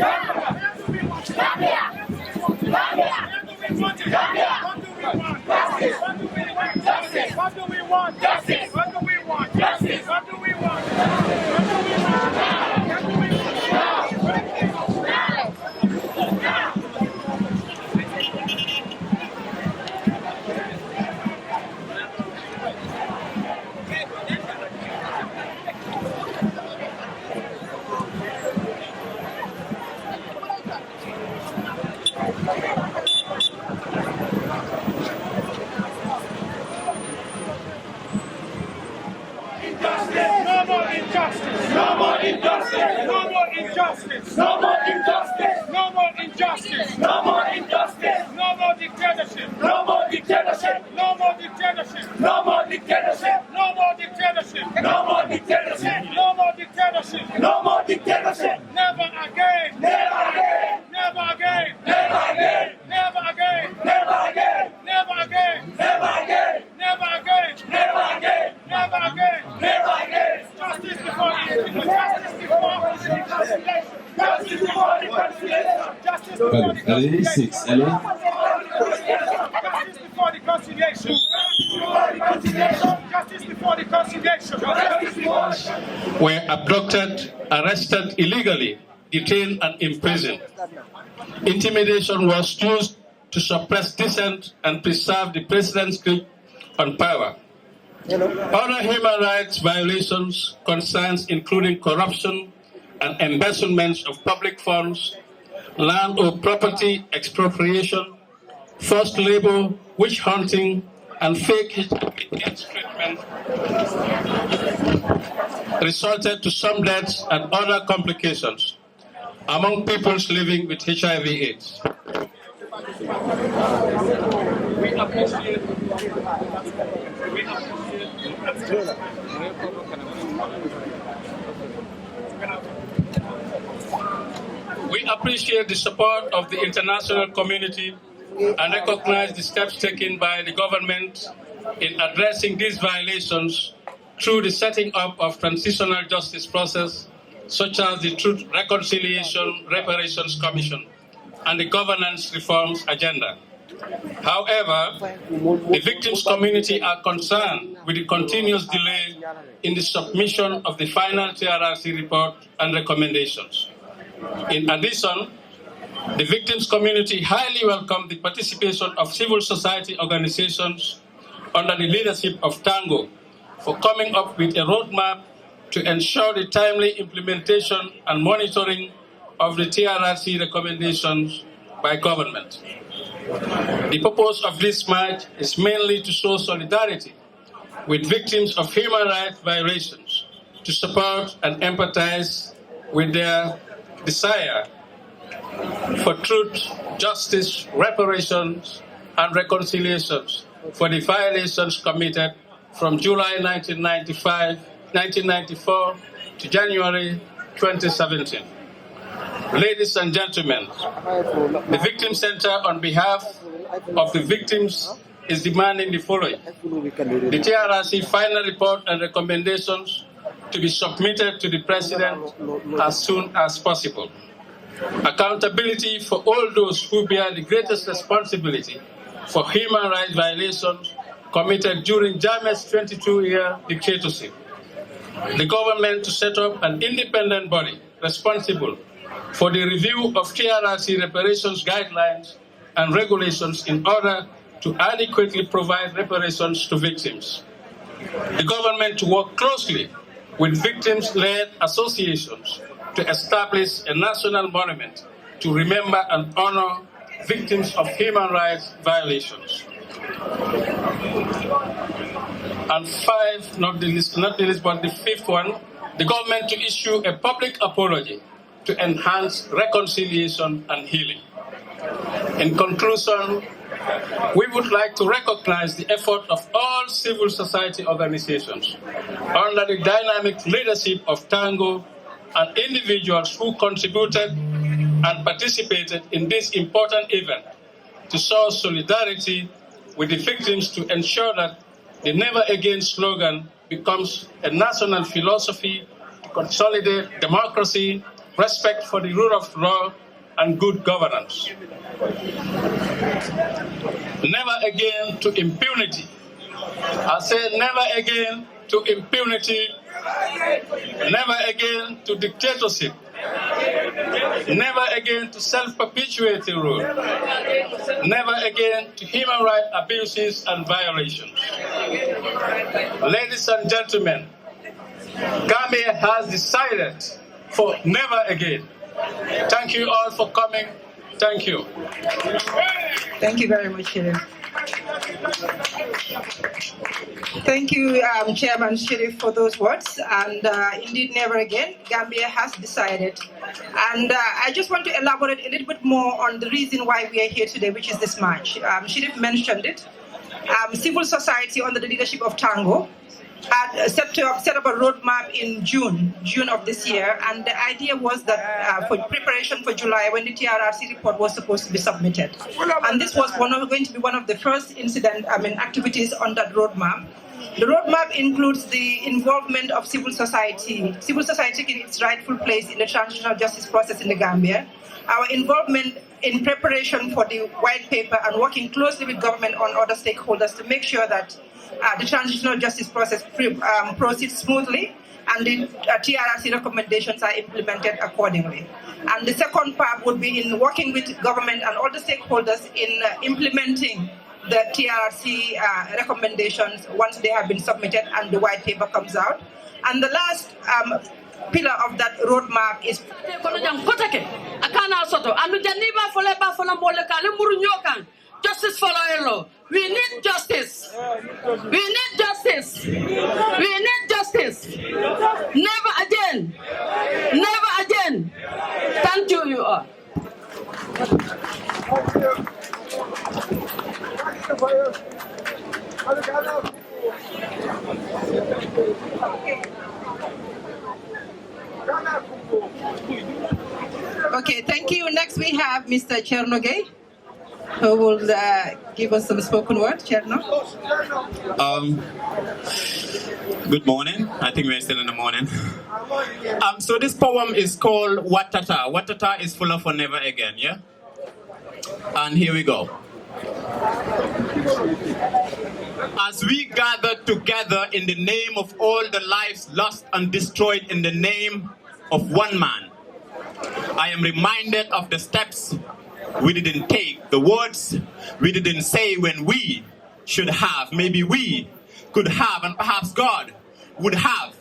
What do we want? Justice. What do we want? Justice. What do we want? No more injustice! No more injustice! No more injustice! No more injustice! No more injustice! No more dictatorship! No more dictatorship! No more dictatorship! No more dictatorship! No more dictatorship! No more dictatorship! No more dictatorship! No more dictatorship! Never again! Never again! Never again! Never again! Never again! Never again! Never again! Never again! Never again! Never again! Never again! Never again! Justice before the justice before reconciliation! Justice before reconciliation! Justice before reconciliation! Justice before reconciliation! Justice before reconciliation! Were abducted, arrested illegally, detained and imprisoned. Intimidation was used to suppress dissent and preserve the president's grip on power. Other human rights violations, concerns including corruption and embezzlement of public funds, land or property expropriation, forced labor, witch hunting, and fake HIV/AIDS treatment resulted to some deaths and other complications among peoples living with HIV/AIDS. We appreciate the support of the international community and recognize the steps taken by the government in addressing these violations through the setting up of transitional justice process, such as the Truth, Reconciliation, Reparations Commission and the Governance Reforms Agenda. However, the victims' community are concerned with the continuous delay in the submission of the final TRRC report and recommendations. In addition, the victims' community highly welcome the participation of civil society organizations under the leadership of Tango for coming up with a roadmap to ensure the timely implementation and monitoring of the TRRC recommendations by government. The purpose of this march is mainly to show solidarity with victims of human rights violations, to support and empathize with their desire for truth, justice, reparations, and reconciliations for the violations committed from July 1994 to January 2017. Ladies and gentlemen, the Victim Center, on behalf of the victims, is demanding the following: the TRRC final report and recommendations to be submitted to the President as soon as possible. Accountability for all those who bear the greatest responsibility for human rights violations committed during Jammeh's 22-year dictatorship. The government to set up an independent body responsible for the review of TRRC reparations guidelines and regulations in order to adequately provide reparations to victims. The government to work closely with victims-led associations to establish a national monument to remember and honor victims of human rights violations. And five, not the least, but the fifth one, the government to issue a public apology to enhance reconciliation and healing. In conclusion, we would like to recognize the effort of all civil society organizations under the dynamic leadership of Tango and individuals who contributed and participated in this important event to show solidarity with the victims to ensure that the Never Again slogan becomes a national philosophy to consolidate democracy, respect for the rule of law, and good governance. Never again to impunity. I said never again to impunity, never again to dictatorship, never again to self-perpetuating rule, never again to human rights abuses and violations. Ladies and gentlemen, Gambia has decided for never again. Thank you all for coming. Thank you. Thank you very much, Sheriff. Thank you, Chairman Sheriff, for those words. And indeed, never again, Gambia has decided. And I just want to elaborate a little bit more on the reason why we are here today, which is this march. Sheriff mentioned it. Civil society under the leadership of Tango had set up a roadmap in June of this year, and the idea was that for preparation for July, when the TRRC report was supposed to be submitted, and this was going to be one of the first activities on that roadmap. The roadmap includes the involvement of civil society taking its rightful place in the transitional justice process in the Gambia, our involvement in preparation for the white paper, and working closely with government on other stakeholders to make sure that the transitional justice process proceeds smoothly and the TRRC recommendations are implemented accordingly. And the second part would be in working with government and all the stakeholders in implementing the TRRC recommendations once they have been submitted and the white paper comes out. And the last pillar of that roadmap is justice for law. We need justice. We need justice. We need justice. Never again. Never again. Thank you, you all. Okay, thank you. Next we have Mr. Chernoge, who will give us some spoken word. Cherno. Good morning. I think we're still in the morning. So this poem is called Watata. Watata is full of for never again, yeah? And here we go. As we gather together in the name of all the lives lost and destroyed in the name of one man, I am reminded of the steps we didn't take, the words we didn't say when we should have. Maybe we could have, and perhaps God would have,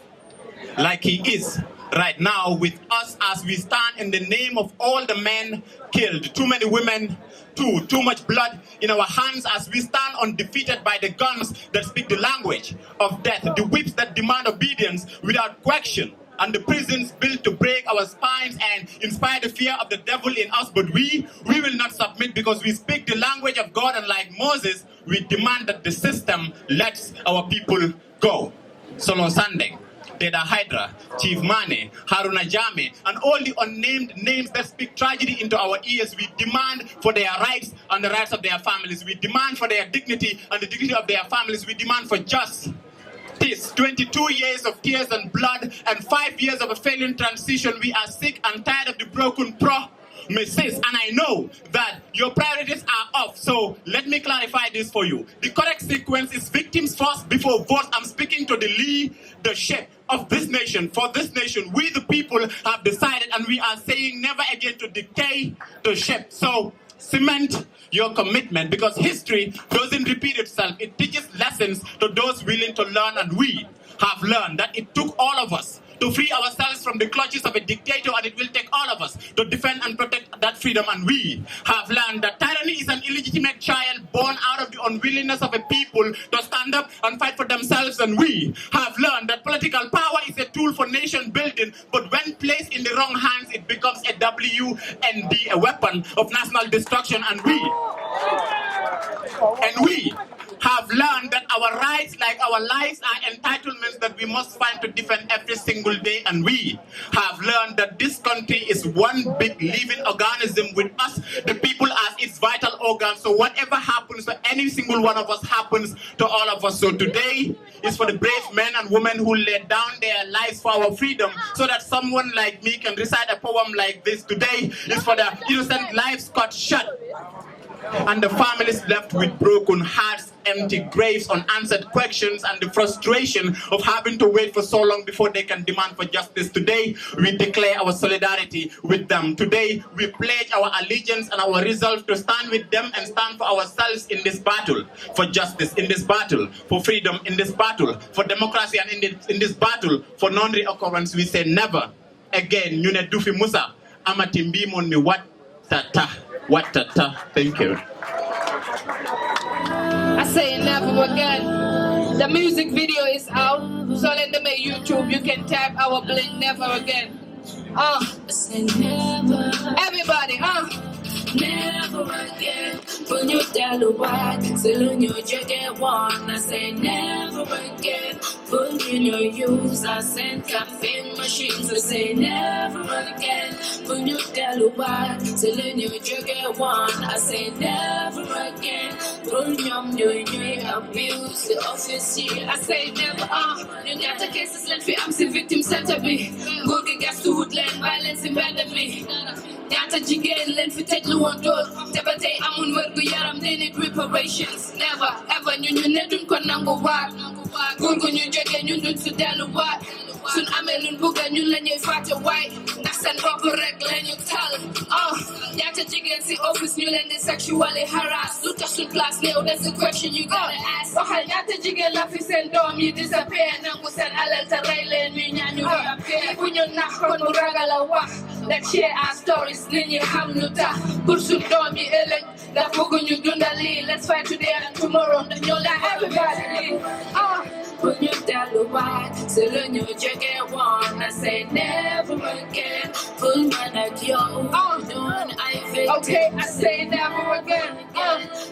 like He is right now with us as we stand in the name of all the men killed. Too many women, too much blood in our hands as we stand undefeated by the guns that speak the language of death, the whips that demand obedience without question, and the prisons built to break our spines and inspire the fear of the devil in us. But we will not submit because we speak the language of God, and like Moses, we demand that the system lets our people go. Solon Sandeng, Deda Hydra, Chief Mane, Haruna Jame, and all the unnamed names that speak tragedy into our ears. We demand for their rights and the rights of their families. We demand for their dignity and the dignity of their families. We demand for justice. 22 years of tears and blood and 5 years of a failing transition. We are sick and tired of the broken promises, and I know that your priorities are off. So let me clarify this for you. The correct sequence is victims first before votes. I'm speaking to the leadership of this nation. For this nation, we the people have decided, and we are saying never again to dictatorship. So cement your commitment, because history doesn't repeat itself. It teaches lessons to those willing to learn, and we have learned that it took all of us to free ourselves from the clutches of a dictator, and it will take all of us to defend and protect that freedom. And we have learned that tyranny is an illegitimate child born out of the unwillingness of a people to stand up and fight for themselves. And we have learned that political power is a tool for nation building, but when placed in the wrong hands, it becomes a WND, a weapon of national destruction. And we have learned that our rights, like our lives, are entitlements that we must fight to defend every single day. And we have learned that this country is one big living organism with us, the people, as its vital organ. So whatever happens to any single one of us happens to all of us. So today is for the brave men and women who laid down their lives for our freedom, so that someone like me can recite a poem like this. Today is for the innocent lives cut short and the families left with broken hearts, empty graves, unanswered questions, and the frustration of having to wait for so long before they can demand for justice. Today, we declare our solidarity with them. Today, we pledge our allegiance and our resolve to stand with them and stand for ourselves in this battle, for justice in this battle, for freedom in this battle, for democracy and in this battle, for non-reoccurrence. We say never again. Nyune dufi Musa, amatimbi mon mi wat tata. What tata? Thank you. I say never again. The music video is out, so let them make YouTube. You can tap our blink never again. Everybody, Never again. When you tell a white, till you get one. I say never again. When you use, I send caffeine machines. I say never again. When you tell a white, till you get one. I say never again. When you abuse the office here. I say never. You got the cases left for I'm victim center be. Good gas to woodland violence embedded me. Yata jigen len fi tej lu won door te ba tey amun wergu yaram they need reparations. Never ever ñu ne duñ ko nangu waat góor gu ñu jógee ñun duñ fi dellu waat suñ amee luñ bëgga ñun la ñuy fàtte waay ndax seen bopp rek la ñu tal. Yata jigen si office ñu leen di sexually harass lu tax suñ place néew that's the question you gotta ask. Waxal ñaata jigéen la fi seen doom yi disappear nangu seen alal te rey leen ñuy ñaañu reappear bu ñu nax kon mu ragal a wax. Let's share our stories. Nini hamluta, pursuit domi elek. La fugunyu dundali. Let's fight today and tomorrow. Nyola everybody. When you tell the white, so when you get one, I say never again. Full man at yo, okay, I say never again.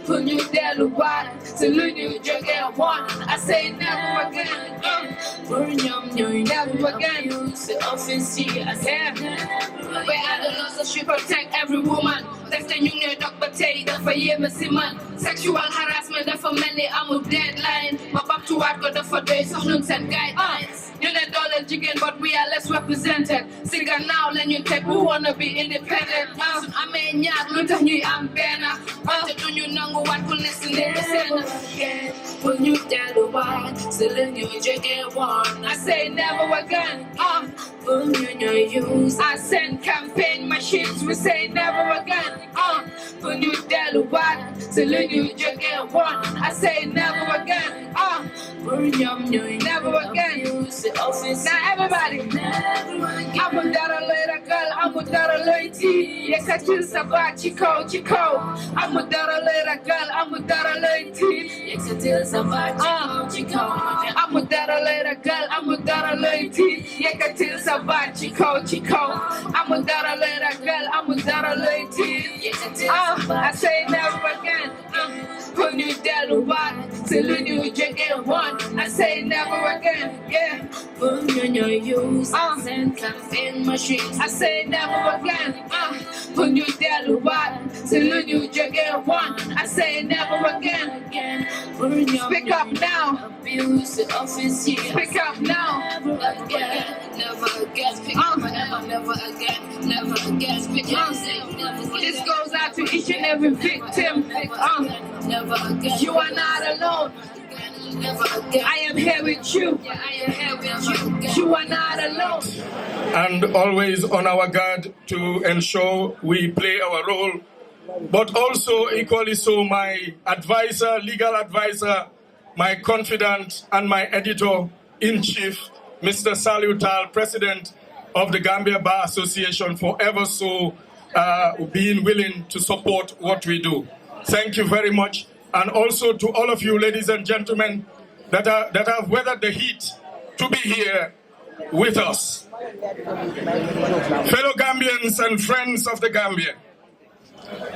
When you tell the white, so when you get one, I say never again. When you never again. Use the office here, I say never. Where are the laws that should protect every woman? That's the union dog batay, that's for year man. Sexual harassment, that's for many, I'm a deadline. My back to work, got the for days, so and guidelines. You let dollar jigging, but we are less represented. Singer now, then you take, we wanna be independent. I mean, yeah, look at you, I'm better. But do you know what will listen to the center? When you tell the white, so then you get one. I say never again. When you use, I send campaign machines, we say never again. When you tell the white, so then you get one. I say never again. When you never again. Use the office. Now everybody, I'm a daughter later girl, I'm a daughter lady. Yes, I choose about Chico. I'm a daughter later girl, I'm a daughter lady. Yes, I choose about Chico. I'm a daughter later girl, I'm a daughter lady. Yes, I choose about Chico. I'm a daughter later girl, I'm a daughter lady. I say never again. When you tell the white, till you get one. I say never again. Yeah. When you use, send caffeine machines. I say never again. When you tell the white, till you get one. I say never again. Speak up now. Abuse the office here. Speak up now. Never again. Never again. Speak up forever. Never again. Never again. Speak up. This goes out to each and every victim. Never again. You are not alone. I am here with you. You are not alone. And always on our guard to ensure we play our role. But also equally so my advisor, legal advisor, my confidant and my editor-in-chief, Mr. Salutal, President of the Gambia Bar Association, for ever so being willing to support what we do. Thank you very much. And also to all of you, ladies and gentlemen, that have weathered the heat to be here with us. Fellow Gambians and friends of the Gambia,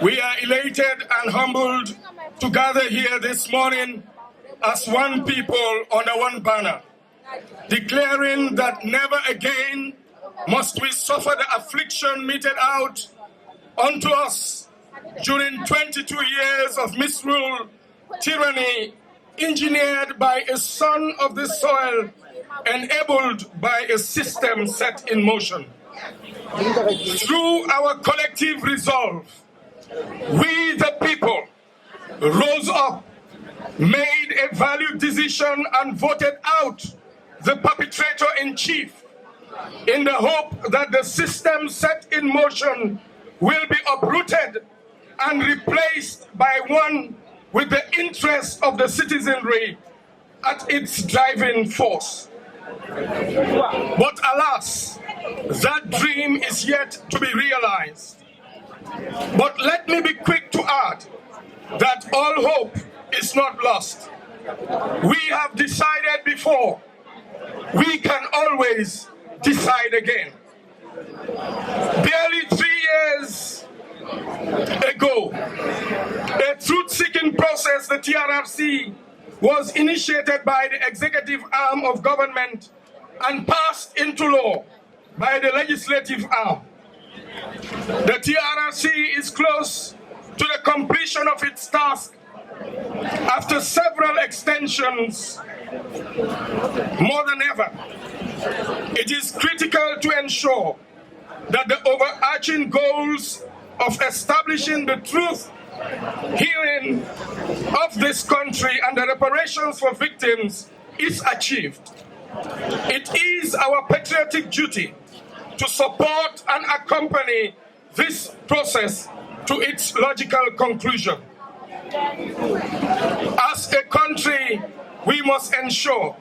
we are elated and humbled to gather here this morning as one people under one banner, declaring that never again must we suffer the affliction meted out unto us during 22 years of misrule, tyranny, engineered by a son of the soil, enabled by a system set in motion. Through our collective resolve, we the people rose up, made a valued decision and voted out the perpetrator-in-chief in the hope that the system set in motion will be uprooted and replaced by one with the interest of the citizenry at its driving force. But alas, that dream is yet to be realized. But let me be quick to add that all hope is not lost. We have decided before. We can always decide again. Barely 3 years ago, a truth-seeking process, the TRRC, was initiated by the executive arm of government and passed into law by the legislative arm. The TRRC is close to the completion of its task after several extensions. More than ever, it is critical to ensure that the overarching goals of establishing the truth, healing of this country and the reparations for victims is achieved. It is our patriotic duty to support and accompany this process to its logical conclusion. As a country, we must ensure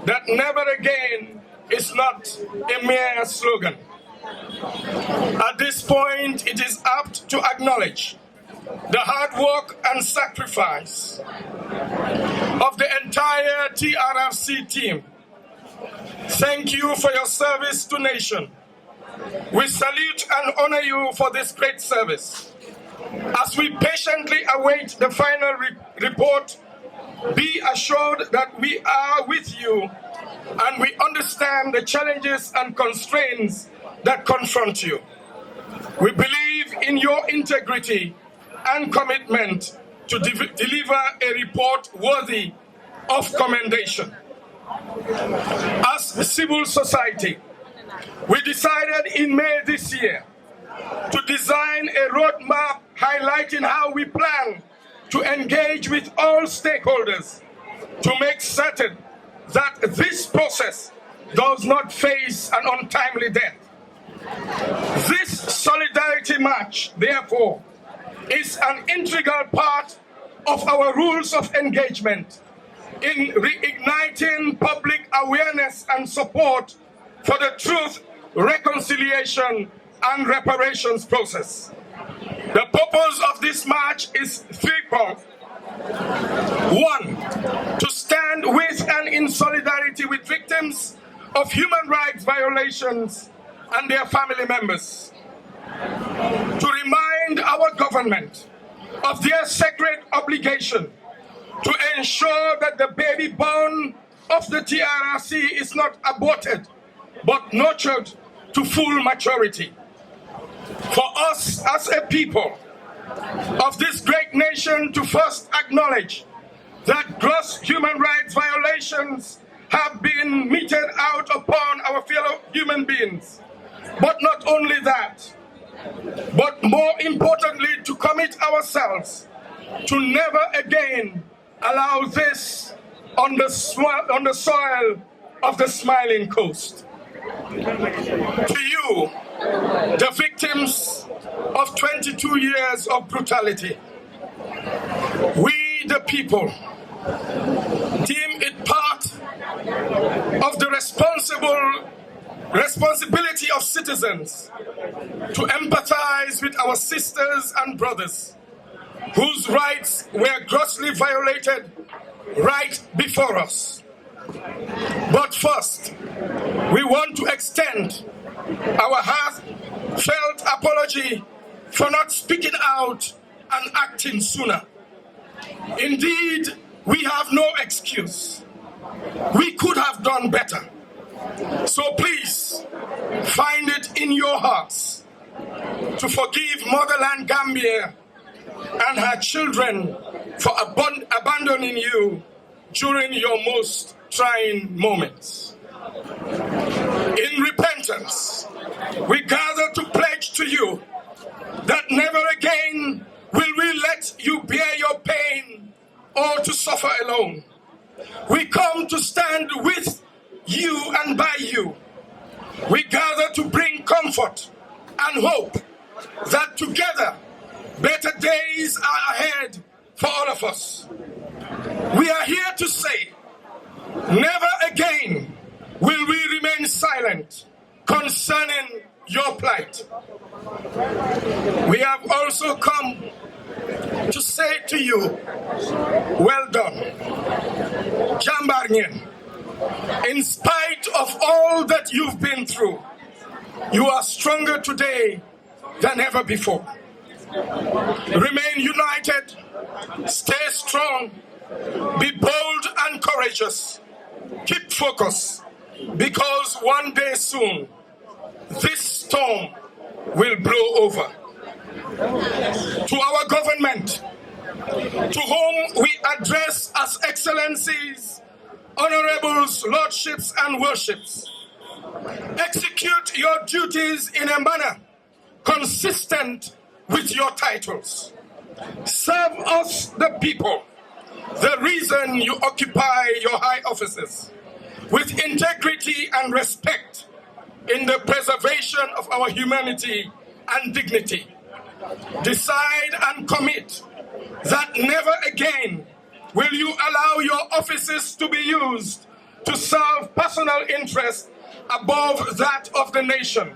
that never again is not a mere slogan. At this point, it is apt to acknowledge the hard work and sacrifice of the entire TRRC team. Thank you for your service to nation. We salute and honor you for this great service. As we patiently await the final report, be assured that we are with you and we understand the challenges and constraints that confront you. We believe in your integrity and commitment to deliver a report worthy of commendation. As a civil society, we decided in May this year to design a roadmap highlighting how we plan to engage with all stakeholders to make certain that this process does not face an untimely death. This solidarity march, therefore, is an integral part of our rules of engagement in reigniting public awareness and support for the truth, reconciliation, and reparations process. The purpose of this march is threefold. One, to stand with and in solidarity with victims of human rights violations and their family members. To remind our government of their sacred obligation to ensure that the baby born of the TRRC is not aborted, but nurtured to full maturity. For us as a people of this great nation to first acknowledge that gross human rights violations have been meted out upon our fellow human beings. But not only that, but more importantly, to commit ourselves to never again allow this on the soil of the Smiling Coast. To you, the victims of 22 years of brutality, we the people deem it part of the responsibility of citizens to empathize with our sisters and brothers whose rights were grossly violated right before us. But first, we want to extend our heartfelt apology for not speaking out and acting sooner. Indeed, we have no excuse. We could have done better. So please, find it in your hearts to forgive motherland Gambia and her children for abandoning you during your most trying moments. In repentance, we gather to pledge to you that never again will we let you bear your pain or to suffer alone. We come to stand with you and by you. We gather to bring comfort and hope that together better days are ahead for all of us. We are here to say, never again will we remain silent concerning your plight. We have also come to say to you, well done. Jambar ngeen. In spite of all that you've been through, you are stronger today than ever before. Remain united, stay strong, be bold and courageous. Keep focus, because one day soon, this storm will blow over. To our government, to whom we address as excellencies, honorables, lordships, and worships, execute your duties in a manner consistent with your titles. Serve us, the people, the reason you occupy your high offices, with integrity and respect in the preservation of our humanity and dignity. Decide and commit that never again will you allow your offices to be used to serve personal interest above that of the nation.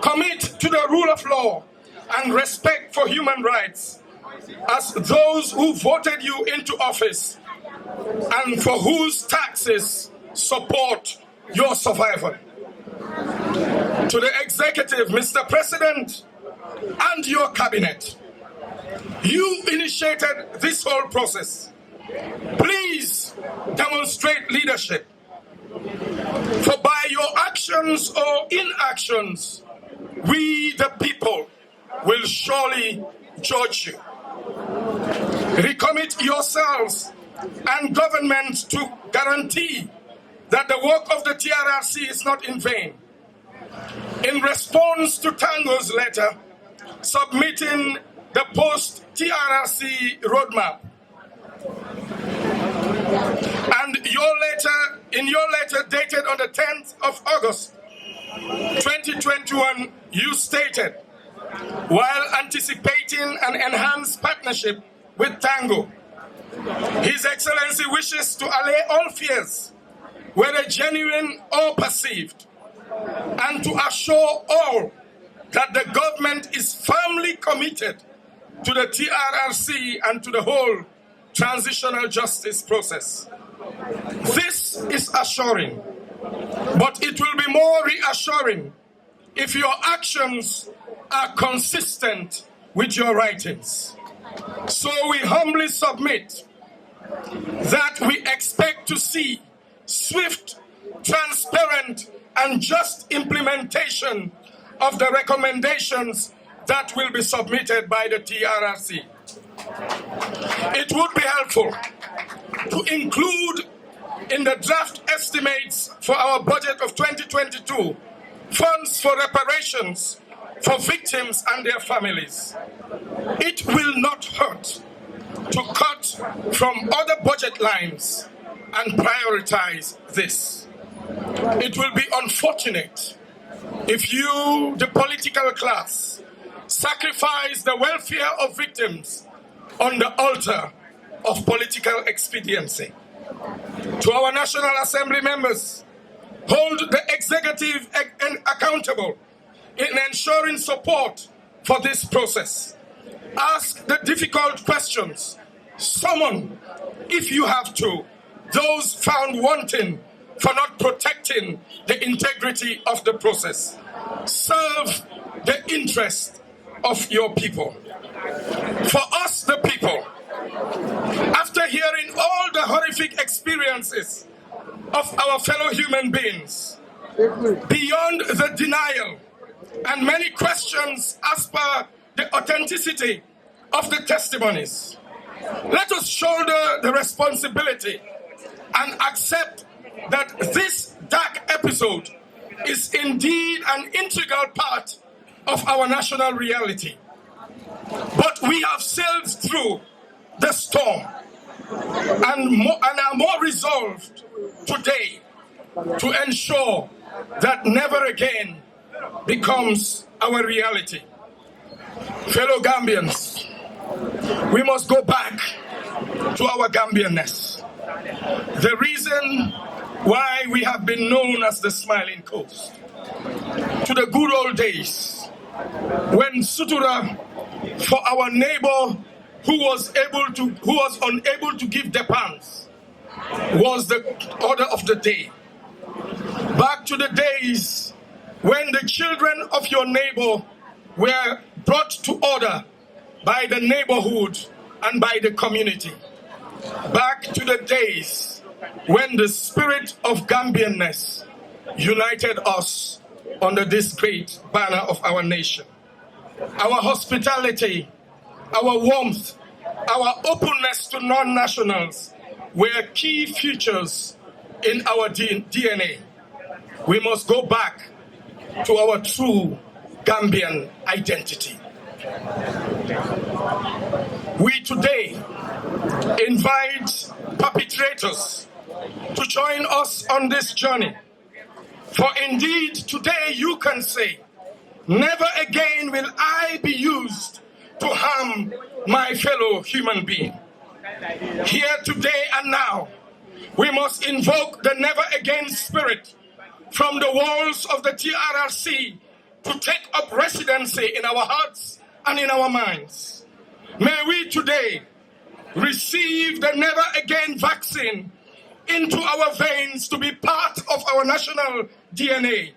Commit to the rule of law and respect for human rights as those who voted you into office and for whose taxes support your survival. To the executive, Mr. President, and your cabinet, you initiated this whole process. Please demonstrate leadership, for by your actions or inactions, we the people will surely judge you. Recommit yourselves and government to guarantee that the work of the TRRC is not in vain. In response to Tango's letter, submitting the post-TRRC roadmap, and in your letter dated on the 10th of August, 2021, you stated, while anticipating an enhanced partnership with Tango, His Excellency wishes to allay all fears, whether genuine or perceived, and to assure all that the government is firmly committed to the TRRC and to the whole transitional justice process. This is assuring, but it will be more reassuring if your actions are consistent with your writings. So we humbly submit that we expect to see swift, transparent, and just implementation of the recommendations that will be submitted by the TRRC. It would be helpful to include in the draft estimates for our budget of 2022 funds for reparations for victims and their families. It will not hurt to cut from other budget lines and prioritize this. It will be unfortunate if you, the political class, sacrifice the welfare of victims on the altar of political expediency. To our National Assembly members, hold the executive accountable in ensuring support for this process. Ask the difficult questions. Summon, if you have to, those found wanting for not protecting the integrity of the process. Serve the interest of your people. For us, the people, after hearing all the horrific experiences of our fellow human beings, beyond the denial and many questions as per the authenticity of the testimonies. Let us shoulder the responsibility and accept that this dark episode is indeed an integral part of our national reality. But we have sailed through the storm and are more resolved today to ensure that never again becomes our reality. Fellow Gambians, we must go back to our Gambianness. The reason why we have been known as the Smiling Coast, to the good old days when sutura for our neighbor who was unable to give depends was the order of the day. Back to the days when the children of your neighbor were brought to order by the neighborhood and by the community. Back to the days when the spirit of Gambianness united us under this great banner of our nation. Our hospitality, our warmth, our openness to non-nationals were key features in our DNA. We must go back to our true Gambian identity. We today invite perpetrators to join us on this journey. For indeed, today you can say, never again will I be used to harm my fellow human being. Here today and now, we must invoke the never again spirit from the walls of the TRRC to take up residency in our hearts and in our minds. May we today receive the never again vaccine into our veins to be part of our national DNA.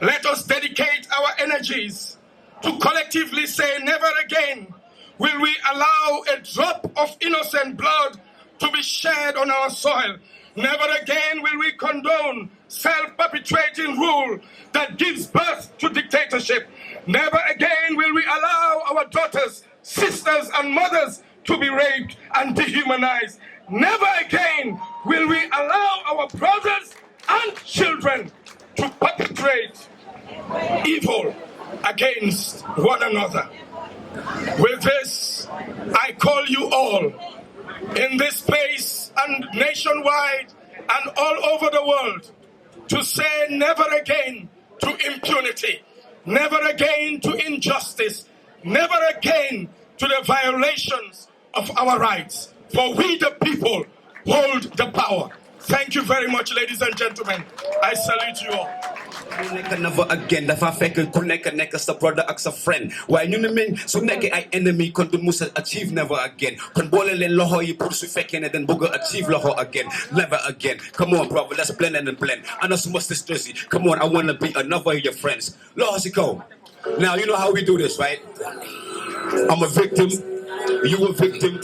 Let us dedicate our energies to collectively say never again will we allow a drop of innocent blood to be shed on our soil. Never again will we condone self-perpetuating rule that gives birth to dictatorship. Never again will we allow our daughters, sisters, and mothers to be raped and dehumanized. Never again will we allow our brothers and children to perpetrate evil against one another. With this, I call you all in this place and nationwide and all over the world to say never again to impunity, never again to injustice, never again to the violations of our rights. For we the people hold the power. Thank you very much, ladies and gentlemen. I salute you all. Never again. Dafa fekk ku nekk sa brother ak sa friend. Waaye ñu ne min su nekkee ay enemy kon du musa achieve never again. Kon boole leen loxo yi pour su fekkee ne den bëgg achieve loxo again. Never again. Come on, brother, let's blend and blend. I know suma sisters. Come on, I wanna be another of your friends. Loxo si kaw. Now you know how we do this, right? I'm a victim. You a victim.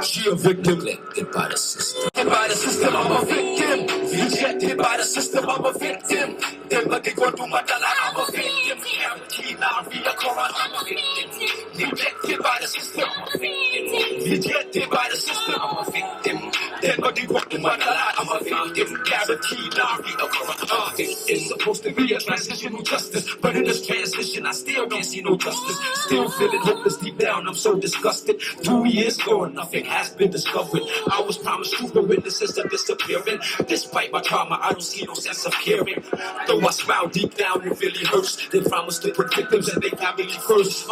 She a victim. Neglected by the system. By the system, I'm a victim. Rejected by the system, I'm a victim. Them like they go to my dollar, I'm a victim. Guaranteed now, reoccurring, I'm a victim. Neglected by the system, I'm a victim. Rejected by the system, I'm a victim. Them like they go to my dollar, I'm a victim. Guaranteed now, reoccurring. It's supposed to be a transitional justice, but in this transition, I still can't see no justice. Still feeling hopeless deep down, I'm so disgusted. 2 years gone, nothing has been discovered. I was promised truth, but witnesses are disappearing. Despite my trauma, I don't see no sense of caring. Though I smile deep down, it really hurts. They promise to put victims and they family first.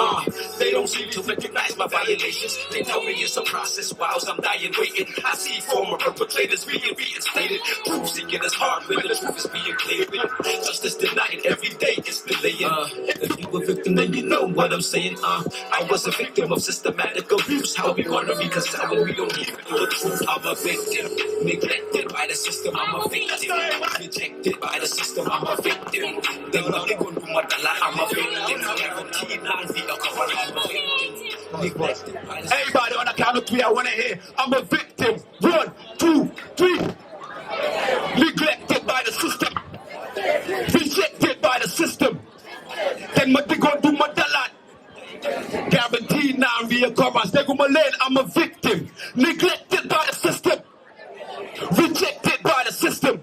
They don't seem to recognize my violations. They tell me it's a process whilst I'm dying waiting. I see former perpetrators being reinstated. Proof seeking is hard when the truth is being cleared. Justice denied every day, it's delaying. If you a victim, then you know what I'm saying. I was a victim of systematic abuse. How we gonna reconcile when we don't even know the truth? I'm a victim. Neglected by the system, I'm a victim. Rejected by the system, I'm a victim. They love me going to my dollar, I'm a victim. Guaranteed non-vehicle, I'm a victim. Neglected by the system. Everybody on the count of 3, I wanna hear. I'm a victim. 1, 2, 3. Neglected by the system. Rejected by the system. They Guaranteed non-reoccurrence. They go my lane, I'm a victim. Neglected by the system. Rejected by the system.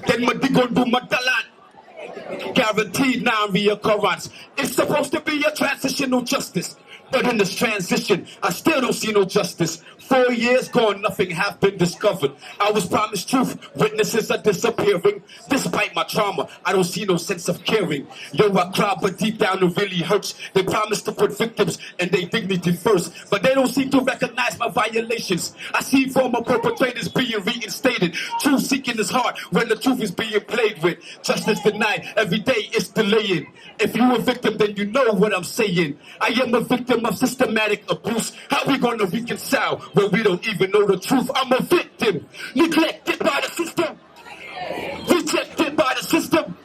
Then my digon do my dalat. Guaranteed non-reoccurrence. It's supposed to be a transitional justice. But in this transition, I still don't see no justice. 4 years gone, nothing has been discovered. I was promised truth, witnesses are disappearing. Despite my trauma, I don't see no sense of caring. Yo, I cry, but deep down it really hurts. They promised to put victims and their dignity first, but they don't seem to recognize my violations. I see former perpetrators being reinstated. Truth seeking is hard when the truth is being played with. Justice denied, every day it's delaying. If you're a victim, then you know what I'm saying. I am a victim of systematic abuse. How we gonna reconcile when we don't even know the truth? I'm a victim, neglected by the system, rejected by the system.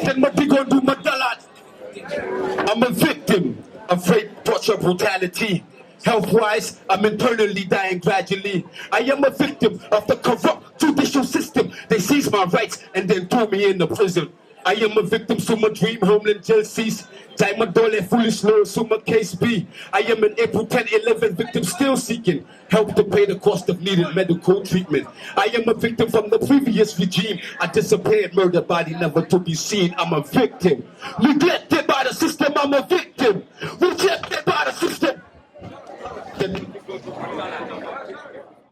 Then what we gonna do, my dalat? I'm a victim of rape, torture, brutality. Health-wise, I'm internally dying gradually. I am a victim of the corrupt judicial system. They seized my rights and then threw me in the prison. I am a victim, so my dream homeland jail cease. Time my dollar foolish law, so my case be. I am an April 10-11 victim still seeking help to pay the cost of needed medical treatment. I am a victim from the previous regime. I disappeared, murdered, body never to be seen. I'm a victim, neglected by the system. I'm a victim, rejected by the system.